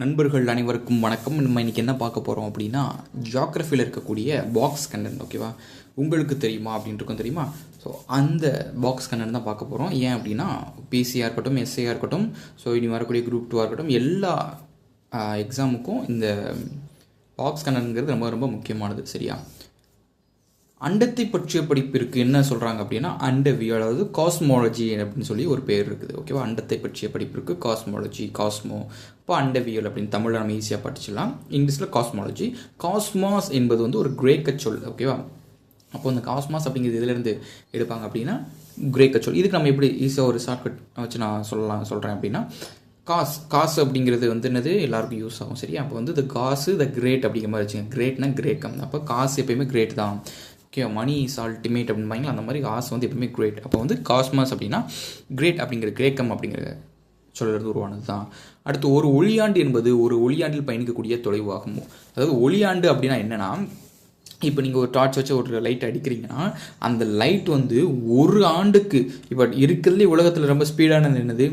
நண்பர்கள் அனைவருக்கும் வணக்கம். நம்ம இன்றைக்கி என்ன பார்க்க போகிறோம் அப்படின்னா, ஜியாகிரஃபியில் இருக்கக்கூடிய பாக்ஸ் கண்டென்ட். ஓகேவா, உங்களுக்கு தெரியுமா அப்படின்ட்டு தெரியுமா? ஸோ அந்த பாக்ஸ் கண்டென்ட் தான் பார்க்க போகிறோம். ஏன் அப்படின்னா, பிசியாக இருக்கட்டும், எஸ்ஐயாக இருக்கட்டும், ஸோ இனி வரக்கூடிய குரூப் 2 இருக்கட்டும், எல்லா எக்ஸாமுக்கும் இந்த பாக்ஸ் கண்டென்ட்ங்கிறது ரொம்ப ரொம்ப முக்கியமானது. சரியா? அண்டத்தை பற்றிய படிப்பிற்கு என்ன சொல்கிறாங்க அப்படின்னா, அண்டவியல், அதாவது காஸ்மாலஜி அப்படின்னு சொல்லி ஒரு பேர் இருக்குது. ஓகேவா, அண்டத்தை பற்றிய படிப்பிற்கு காஸ்மாலஜி, காஸ்மோ. இப்போ அண்டவியல் அப்படின்னு தமிழில் நம்ம ஈஸியாக படிச்சிடலாம். இங்கிலீஷில் காஸ்மாலஜி. காஸ்மாஸ் என்பது ஒரு கிரேக்க சொல். ஓகேவா, அப்போ இந்த காஸ்மாஸ் அப்படிங்கிறது இதிலேருந்து எடுப்பாங்க அப்படின்னா கிரேக்க சொல். இதுக்கு நம்ம எப்படி ஈஸியாக ஒரு ஷார்ட்கட் வச்சு நான் சொல்கிறேன் அப்படின்னா, காசு அப்படிங்கிறது என்னது எல்லாருக்கும் யூஸ் ஆகும். சரியா? அப்போ இந்த காசு த கிரேட் அப்படிங்கிற மாதிரி வச்சுங்க. கிரேட்னா கிரேக்கம். அப்போ காசு எப்பயுமே கிரேட் தான். ஓகே, மணி இஸ் அல்டிமேட் அப்படின்பாங்களா, அந்த மாதிரி காசு எப்பவுமே கிரேட். அப்போ காஸ்மாஸ் அப்படின்னா கிரேட் அப்படிங்கிற கிரேக்கம் அப்படிங்கிற சொல்லிருந்து உருவானது தான். அடுத்து, ஒரு ஒளியாண்டு என்பது ஒரு ஒளியாண்டில் பயணிக்கக்கூடிய தொலைவு ஆகும். அதாவது ஒளியாண்டு அப்படின்னா என்னன்னா, இப்போ நீங்கள் ஒரு டார்ச் வச்சு ஒரு லைட் அடிக்கிறீங்கன்னா, அந்த லைட் ஒரு ஆண்டுக்கு, இப்போ இருக்கிறதுலே உலகத்தில் ரொம்ப ஸ்பீடானது என்னது?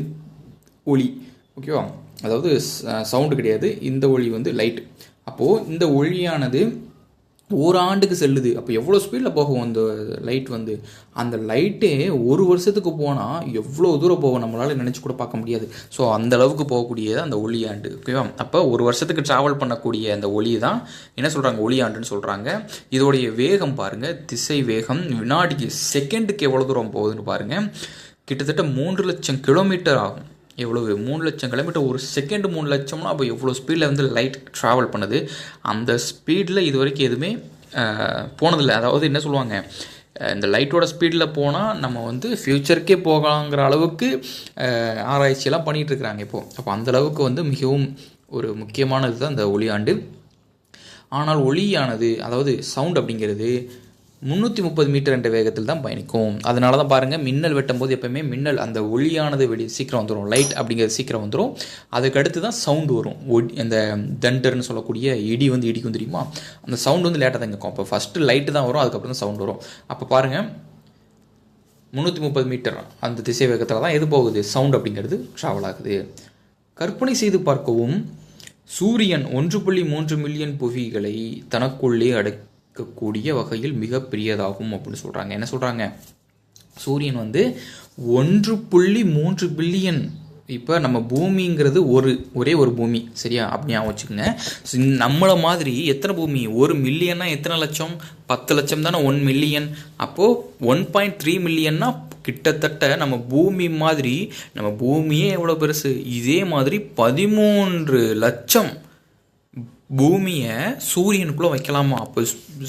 ஒளி. ஓகேவா, அதாவது சவுண்டு கிடையாது, இந்த ஒளி லைட். அப்போது இந்த ஒளியானது ஒரு ஆண்டுக்கு செல்லுது. அப்போ எவ்வளோ ஸ்பீடில் போகும் அந்த லைட்? அந்த லைட்டே ஒரு வருஷத்துக்கு போனால் எவ்வளோ தூரம் போகும் நம்மளால் நினச்சி கூட பார்க்க முடியாது. ஸோ அந்த அளவுக்கு போகக்கூடியது அந்த ஒளியாண்டு. ஓகேவா, அப்போ ஒரு வருஷத்துக்கு ட்ராவல் பண்ணக்கூடிய அந்த ஒளி தான் என்ன சொல்கிறாங்க? ஒளியாண்டுன்னு சொல்கிறாங்க. இதோடைய வேகம் பாருங்கள், திசை வேகம் வினாடிக்கு செகண்டுக்கு எவ்வளோ தூரம் போகுதுன்னு பாருங்கள். கிட்டத்தட்ட 3 லட்சம் கிலோமீட்டர் ஆகும். எவ்வளவு? 3 லட்சம் கிலோமீட்டர். ஒரு செகண்டு 3 லட்சம்னா அப்போ எவ்வளோ ஸ்பீடில் லைட் ட்ராவல் பண்ணுது. அந்த ஸ்பீடில் இது வரைக்கும் எதுவுமே போனதில்லை. அதாவது என்ன சொல்லுவாங்க, இந்த லைட்டோட ஸ்பீடில் போனால் நம்ம ஃப்யூச்சருக்கே போகலாங்கிற அளவுக்கு ஆராய்ச்சியெல்லாம் பண்ணிகிட்ருக்குறாங்க இப்போது. அப்போ அந்தளவுக்கு மிகவும் ஒரு முக்கியமானது தான் இந்த ஒளியாண்டு. ஆனால் ஒளியானது, அதாவது சவுண்ட் அப்படிங்கிறது 330 மீட்டர் என்ற வேகத்தில் தான் பயணிக்கும். அதனால தான் பாருங்கள், மின்னல் வெட்டும் போது எப்போயுமே மின்னல் அந்த ஒளியானது சீக்கிரம் வந்துடும். லைட் அப்படிங்கிறது சீக்கிரம் வந்துடும். அதுக்கு அடுத்து தான் சவுண்டு வரும். அந்த தண்டர்னு சொல்லக்கூடிய இடி இடிக்கும் தெரியுமா, அந்த சவுண்டு லேட்டாக தான் இருக்கும். அப்போ ஃபஸ்ட்டு லைட்டு தான் வரும், அதுக்கப்புறம் தான் சவுண்டு வரும். அப்போ பாருங்கள், 330 மீட்டர் அந்த திசை வேகத்தில் தான் எது போகுது? சவுண்ட் அப்படிங்கிறது ட்ராவல் ஆகுது. கற்பனை செய்து பார்க்கவும், சூரியன் 1.3 மில்லியன் புவிகளை தனக்குள்ளே கூடிய வகையில் மிக பெரியதாகும் அப்படின்னு சொல்கிறாங்க. என்ன சொல்கிறாங்க? சூரியன் 1.3 பில்லியன். இப்போ நம்ம பூமிங்கிறது ஒரே ஒரு பூமி. சரியா? அப்படியா வச்சுக்கோங்க. நம்மளை மாதிரி எத்தனை பூமி? 1 மில்லியன்னா எத்தனை லட்சம்? 10 லட்சம் தானே 1 மில்லியன். அப்போது 1.3 மில்லியன்னா கிட்டத்தட்ட நம்ம பூமி மாதிரி, நம்ம பூமியே எவ்வளோ பெருசு, இதே மாதிரி 13 லட்சம் பூமியை சூரியனுக்குள்ளே வைக்கலாமா? அப்போ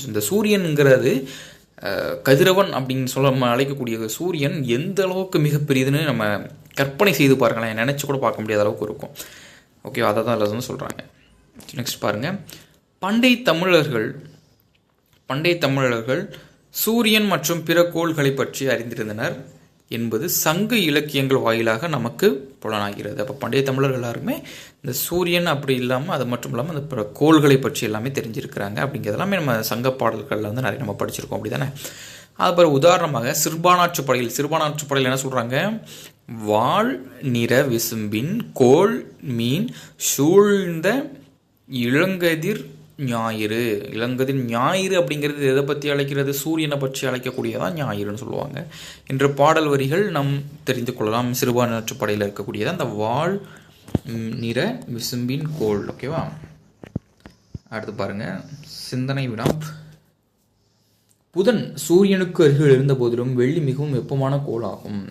இந்த சூரியனுங்கிறது கதிரவன் அப்படின்னு சொல்ல நம்ம அழைக்கக்கூடிய சூரியன் எந்த அளவுக்கு மிகப்பெரியதுன்னு நம்ம கற்பனை செய்து பாருங்களேன். நினச்சி கூட பார்க்க முடியாத அளவுக்கு இருக்கும். ஓகே, அதை தான் அதில் சொல்கிறாங்க. நெக்ஸ்ட் பாருங்கள். பண்டைய தமிழர்கள் சூரியன் மற்றும் பிற கோள்களை பற்றி அறிந்திருந்தனர் என்பது சங்க இலக்கியங்கள் வாயிலாக நமக்கு புலனாகிறது. அப்போ பண்டைய தமிழர்கள் எல்லாருமே இந்த சூரியன் அப்படி இல்லாமல், அது மட்டும் இல்லாமல் அந்த பிற கோள்களை பற்றி எல்லாமே தெரிஞ்சிருக்கிறாங்க. அப்படிங்கிறது எல்லாமே நம்ம சங்க பாடல்களில் நிறைய நம்ம படிச்சிருக்கோம். அப்படி தானே? அதுபோல் உதாரணமாக சிறுபானாற்றுப்படையில் என்ன சொல்கிறாங்க? வால் நிற விசும்பின் கோள் மீன் சூழ்ந்த இளங்கதிர் ஞாயிறு அப்படிங்கிறது எதை பற்றி அழைக்கிறது? சூரியனை பற்றி அழைக்கக்கூடியதான் ஞாயிறுன்னு சொல்லுவாங்க. என்ற பாடல் வரிகள் நாம் தெரிந்து கொள்ளலாம். சிறுபான்மையற்றுப்படையில் இருக்கக்கூடியதான் அந்த வால் நிற விசும்பின் கோள். ஓகேவா, அடுத்து பாருங்க, சிந்தனை வினா. புதன் சூரியனுக்கு அருகில் இருந்த போதிலும் வெள்ளி மிகவும் வெப்பமான கோள் ஆகும்.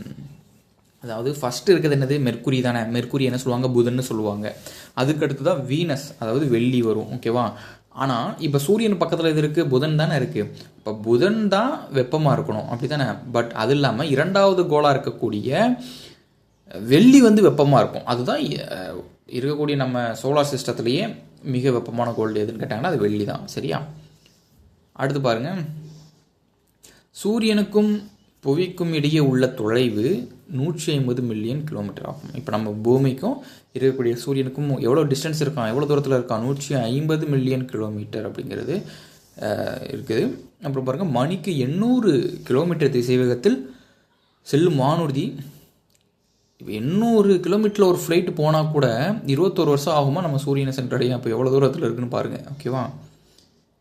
அதாவது ஃபஸ்ட்டு இருக்கிறது என்னது? மெர்க்குரி தானே. மெர்க்குரி என்ன சொல்லுவாங்க? புதன்னு சொல்லுவாங்க. அதுக்கடுத்து தான் வீனஸ், அதாவது வெள்ளி வரும். ஓகேவா, ஆனால் இப்போ சூரியன் பக்கத்தில் இது இருக்குது, புதன் தானே இருக்குது. இப்போ புதன் தான் வெப்பமாக இருக்கணும், அப்படி தானே? பட் அது இல்லாமல் இரண்டாவது கோளாக இருக்கக்கூடிய வெள்ளி வெப்பமாக இருக்கும். அதுதான் இருக்கக்கூடிய நம்ம சோலார் சிஸ்டத்துலேயே மிக வெப்பமான கோள் எதுன்னு கேட்டாங்கன்னா அது வெள்ளி தான். சரியா? அடுத்து பாருங்கள், சூரியனுக்கும் புவிக்கும் இடையே உள்ள தொலைவு 150 மில்லியன் கிலோமீட்டர் ஆகும். இப்போ நம்ம பூமிக்கும் இருக்கக்கூடிய சூரியனுக்கும் எவ்வளோ டிஸ்டன்ஸ் இருக்கான், எவ்வளோ தூரத்தில் இருக்கான்? 150 மில்லியன் கிலோமீட்டர் அப்படிங்கிறது இருக்குது. அப்புறம் பாருங்கள், மணிக்கு 800 கிலோமீட்டர் திசை வேகத்தில் செல்லும் வானூர்தி இப்போ 800 கிலோமீட்டரில் ஒரு ஃப்ளைட்டு போனால் கூட 21 வருஷம் ஆகுமா நம்ம சூரியனை சென்றடையும். அப்போ எவ்வளோ தூரத்தில் இருக்குன்னு பாருங்கள். ஓகேவா,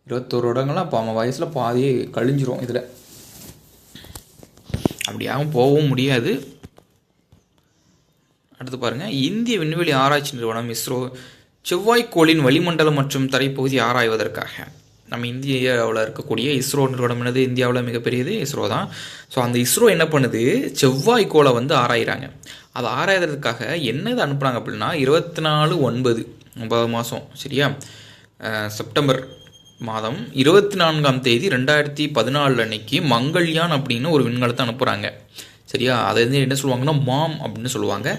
21 வருடங்கள்லாம் இப்போ அவன் வயசில் பாதியே கழிஞ்சிரும். இதில் அப்படியாகவும் போகவும் முடியாது. அடுத்து பாருங்கள், இந்திய விண்வெளி ஆராய்ச்சி நிறுவனம் இஸ்ரோ செவ்வாய்க்கோளின் வளிமண்டலம் மற்றும் தரைப்பகுதி ஆராய்வதற்காக, நம்ம இந்தியாவில் இருக்கக்கூடிய இஸ்ரோ நிறுவனம் என்னது, இந்தியாவில் மிகப்பெரியது இஸ்ரோ தான். ஸோ அந்த இஸ்ரோ என்ன பண்ணுது, செவ்வாய்க்கோளை வந்து ஆராயிறாங்க. அதை ஆராய்றதுக்காக என்னது அனுப்புனாங்க அப்படின்னா 24/9 மாதம், சரியா, செப்டம்பர் மாதம் 24ஆம் தேதி 2014 அன்னைக்கு மங்கள்யான் அப்படின்னு ஒரு விண்கலத்தை அனுப்புகிறாங்க. சரியா, அதை வந்து என்ன சொல்லுவாங்கன்னா மாம் அப்படின்னு சொல்லுவாங்க.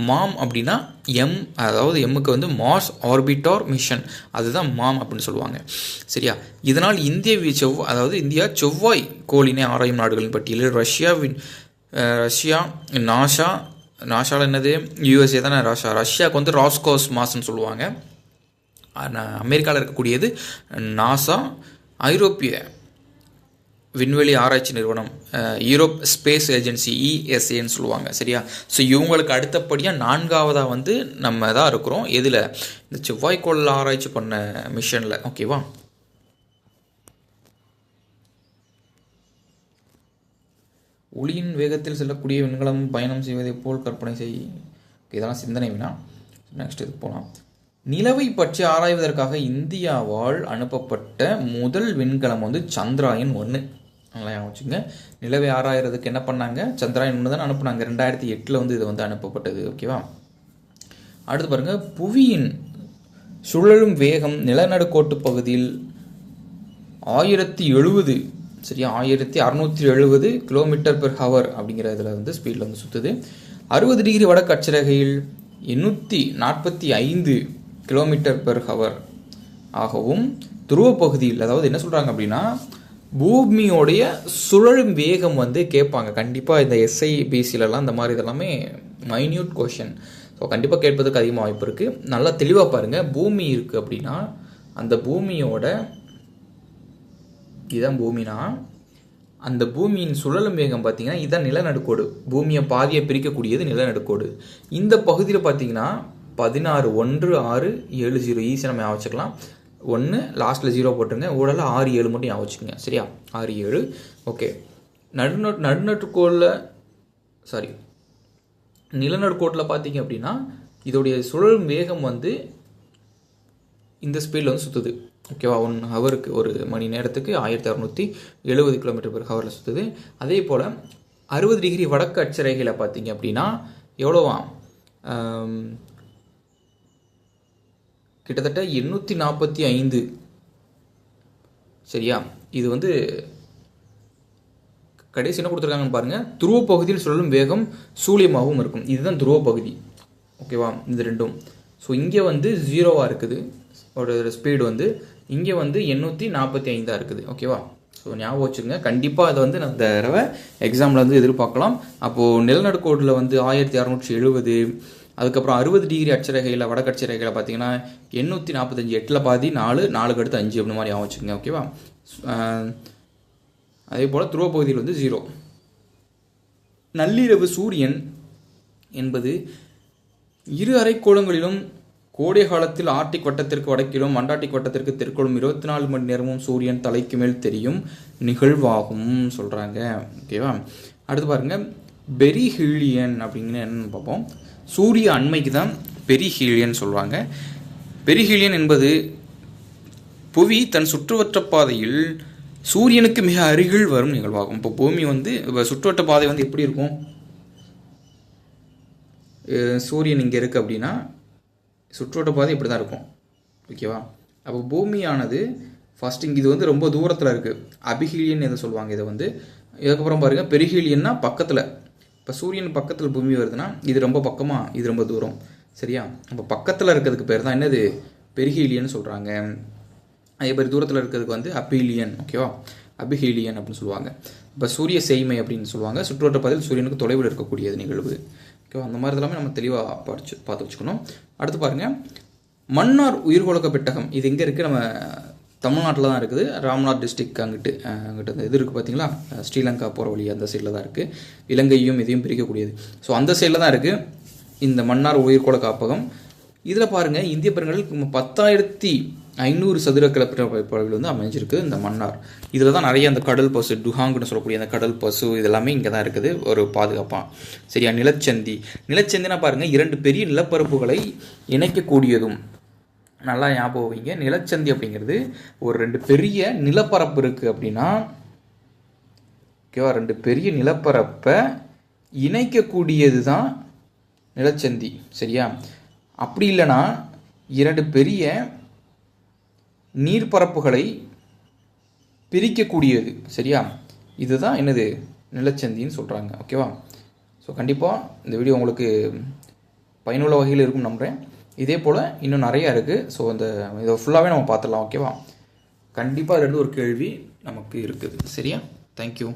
மாம் அப்படின்னா அதாவது எம்முக்கு வந்து மார்ஸ் ஆர்பிட்டார் மிஷன், அதுதான் மாம் அப்படின்னு சொல்லுவாங்க. சரியா, இதனால் இந்தியா செவ்வாய் கோளினை ஆராயும் நாடுகளின் பட்டியலில் ரஷ்யா, நாசாவில் என்னது யூஎஸ்ஏ தானே, ரஷ்யாவுக்கு வந்து ராஸ்காஸ்மாஸ்ன்னு சொல்லுவாங்க. அமெரிக்காவில் இருக்கக்கூடியது நாசா, ஐரோப்பிய விண்வெளி ஆராய்ச்சி நிறுவனம் யூரோப் ஸ்பேஸ் ஏஜென்சி ESAன்னு சொல்லுவாங்க. சரியா, ஸோ இவங்களுக்கு அடுத்தபடியாக 4ஆவதாக வந்து நம்ம தான் இருக்கிறோம். எதில், இந்த செவ்வாய்க்கோளில் ஆராய்ச்சி பண்ண மிஷனில். ஓகேவா, ஒளியின் வேகத்தில் செல்லக்கூடிய விண்கலம் பயணம் செய்வதை போல் கற்பனை இதெல்லாம் சிந்தனை வினா. நெக்ஸ்ட் இது போகலாம். நிலவை பற்றி ஆராய்வதற்காக இந்தியாவால் அனுப்பப்பட்ட முதல் விண்கலம் வந்து சந்திராயன் 1. நல்லா வச்சுங்க. நிலவை ஆராயறதுக்கு என்ன பண்ணாங்க, சந்திராயன் 1 தான் அனுப்புனாங்க. 2008 வந்து இது வந்து அனுப்பப்பட்டது. ஓகேவா, அடுத்து பாருங்க, புவியின் சுழலும் வேகம் நிலநடுக்கோட்டு பகுதியில் 1070, சரியா, 1670 km/h அப்படிங்கிற இதில் வந்து ஸ்பீடில் வந்து சுற்றுது. 60 டிகிரி வடக்கு அட்சரேகையில் 845 km/h ஆகவும், துருவ பகுதியில், அதாவது என்ன சொல்கிறாங்க அப்படின்னா பூமியோடைய சுழலும் வேகம் வந்து கேட்பாங்க. கண்டிப்பாக இந்த SIBCலலாம் இந்த மாதிரி இதெல்லாமே மைன்யூட் கொஷின். ஸோ கண்டிப்பாக கேட்பதுக்கு அதிகமாக வாய்ப்பு இருக்குது. நல்லா தெளிவாக பாருங்கள். பூமி இருக்குது அப்படின்னா அந்த பூமியோட, இதுதான் பூமினா, அந்த பூமியின் சுழலும் வேகம் பார்த்தீங்கன்னா இதுதான் நிலநடுக்கோடு. பூமியை பாதியை பிரிக்கக்கூடியது நிலநடுக்கோடு. இந்த பகுதியில் பார்த்தீங்கன்னா 16.1670 ஈஸியாக நம்ம வச்சுக்கலாம். 1 லாஸ்ட்டில் 0 போட்டுருங்க. ஊழல 6-7 மட்டும் ஞாபகம் வச்சுக்கோங்க. சரியா, 6-7. ஓகே, நிலநடுக்கோட்டில் பார்த்தீங்க அப்படின்னா இதோடைய சுழலும் வேகம் வந்து இந்த ஸ்பீடில் வந்து சுற்றுது. ஓகேவா, 1 ஹவருக்கு, ஒரு மணி நேரத்துக்கு 1670 km/h சுற்றுது. அதே போல் 60 டிகிரி வடக்கு அட்சரேகையில் பார்த்தீங்க அப்படின்னா எவ்வளோவா, கிட்டத்தட்ட 845. சரியா, இது வந்து கடைசி என்ன கொடுத்துருக்காங்கன்னு பாருங்கள். துருவ பகுதியில் சுழலும் வேகம் சூழியமாகவும் இருக்கும். இதுதான் துருவ பகுதி. ஓகேவா, இது ரெண்டும். ஸோ இங்கே வந்து 0 இருக்குது ஒரு ஸ்பீடு வந்து, இங்கே வந்து 845 இருக்குது. ஓகேவா, ஸோ ஞாபகம் வச்சுக்கோங்க. கண்டிப்பாக அதை வந்து நான் தடவை எக்ஸாமில் வந்து எதிர்பார்க்கலாம். அப்போது நிலநடுக்கோட்டில் வந்து 1670, அதுக்கப்புறம் 60 டிகிரி அட்சரேகையில் வடக்கு அட்சரேகையில் பார்த்தீங்கன்னா 845, 8ல் பாதி 4, 4க்கு அடுத்து 5 அப்படி மாதிரி வச்சுக்கோங்க. ஓகேவா, அதே போல் துருவ பகுதியில் வந்து 0. நள்ளிரவு சூரியன் என்பது இரு அரைக்கோளங்களிலும் கோடை காலத்தில் ஆர்டிக் வட்டத்திற்கு வடக்கிலும் அண்டார்டிக் வட்டத்திற்கு தெற்கிலும் 24 மணி நேரமும் சூரியன் தலைக்கு மேல் தெரியும் நிகழ்வாகும் சொல்கிறாங்க. ஓகேவா, அடுத்து பாருங்கள், பெரிஹீலியன் அப்படிங்கிற என்னன்னு பார்ப்போம். சூரிய அண்மைக்கு தான் பெரிஹீலியன் சொல்லுவாங்க. பெரிஹீலியன் என்பது புவி தன் சுற்றுவட்ட பாதையில் சூரியனுக்கு மிக அருகில் வரும் நிகழ்வாகும். இப்போ பூமி வந்து இப்போ சுற்றுவட்ட பாதை வந்து எப்படி இருக்கும், சூரியன் இங்கே இருக்குது அப்படின்னா சுற்றுவட்ட பாதை இப்படி தான் இருக்கும். ஓகேவா, அப்போ பூமியானது ஃபஸ்ட் இங்கே இது வந்து ரொம்ப தூரத்தில் இருக்குது. அபிஹீலியன் எதை சொல்லுவாங்க இதை வந்து. இதுக்கப்புறம் பாருங்கள், பெரிஹீலியன்னா பக்கத்தில். இப்போ சூரியன் பக்கத்தில் பூமி வருதுன்னா இது ரொம்ப பக்கமாக, இது ரொம்ப தூரம். சரியா, அப்போ பக்கத்தில் இருக்கிறதுக்கு பேர் தான் என்னது, பெரிஹீலியன் சொல்கிறாங்க. அதே மாதிரி தூரத்தில் இருக்கிறதுக்கு வந்து அபிஹீலியன். ஓகேவா, அபிஹீலியன் அப்படின்னு சொல்லுவாங்க. இப்போ சூரிய செய்மை அப்படின்னு சொல்லுவாங்க. சுற்றுவட்ட பாதையில் சூரியனுக்கு தொலைவில் இருக்கக்கூடியது நிகழ்வு. ஓகேவா, அந்த மாதிரி எல்லாமே நம்ம தெளிவாக பார்த்து வச்சுக்கணும். அடுத்து பாருங்கள், மன்னார் உயிர்கோளக்க பெட்டகம். இது எங்கே இருக்குது, நம்ம தமிழ்நாட்டில் தான் இருக்குது. ராம்நாத் டிஸ்ட்ரிக்ட் அங்கிட்டு அந்த இது இருக்குது பார்த்தீங்களா, ஸ்ரீலங்கா போகிற வழி அந்த சைடில் தான் இருக்குது. இலங்கையும் இதையும் பிரிக்கக்கூடியது. ஸோ அந்த சைடில் தான் இருக்குது இந்த மன்னார் உயிர்கோள காப்பகம். இதில் பாருங்கள், இந்திய பெருங்கடல் 10,500 சதுர கிலோமீட்டர் வந்து அமைஞ்சிருக்கு இந்த மன்னார். இதில் தான் நிறைய அந்த கடல் பசு, டுஹாங்குன்னு சொல்லக்கூடிய அந்த கடல் பசு இதெல்லாமே இங்கே தான் இருக்குது ஒரு பாதுகாப்பாக. சரியா, நிலச்சந்தினா பாருங்கள், 2 பெரிய நிலப்பரப்புகளை இணைக்கக்கூடியதும். நல்லா ஞாபகம் வைங்க, நிலச்சந்தி அப்படிங்கிறது ஒரு 2 பெரிய நிலப்பரப்பு இருக்குது அப்படின்னா, ஓகேவா, 2 பெரிய நிலப்பரப்பை இணைக்கக்கூடியது தான் நிலச்சந்தி. சரியா, அப்படி இல்லைன்னா 2 பெரிய நீர்ப்பரப்புகளை பிரிக்கக்கூடியது. சரியா, இதுதான் என்னது, நிலச்சந்தின்னு சொல்கிறாங்க. ஓகேவா, ஸோ கண்டிப்பாக இந்த வீடியோ உங்களுக்கு பயனுள்ள வகையில் இருக்கும் நம்புகிறேன். இதே போல் இன்னும் நிறையா இருக்குது. ஸோ இதை ஃபுல்லாகவே நம்ம பார்த்துடலாம். ஓகேவா, கண்டிப்பாக 2 ஒரு கேள்வி நமக்கு இருக்குது. சரியா, தேங்க்யூ.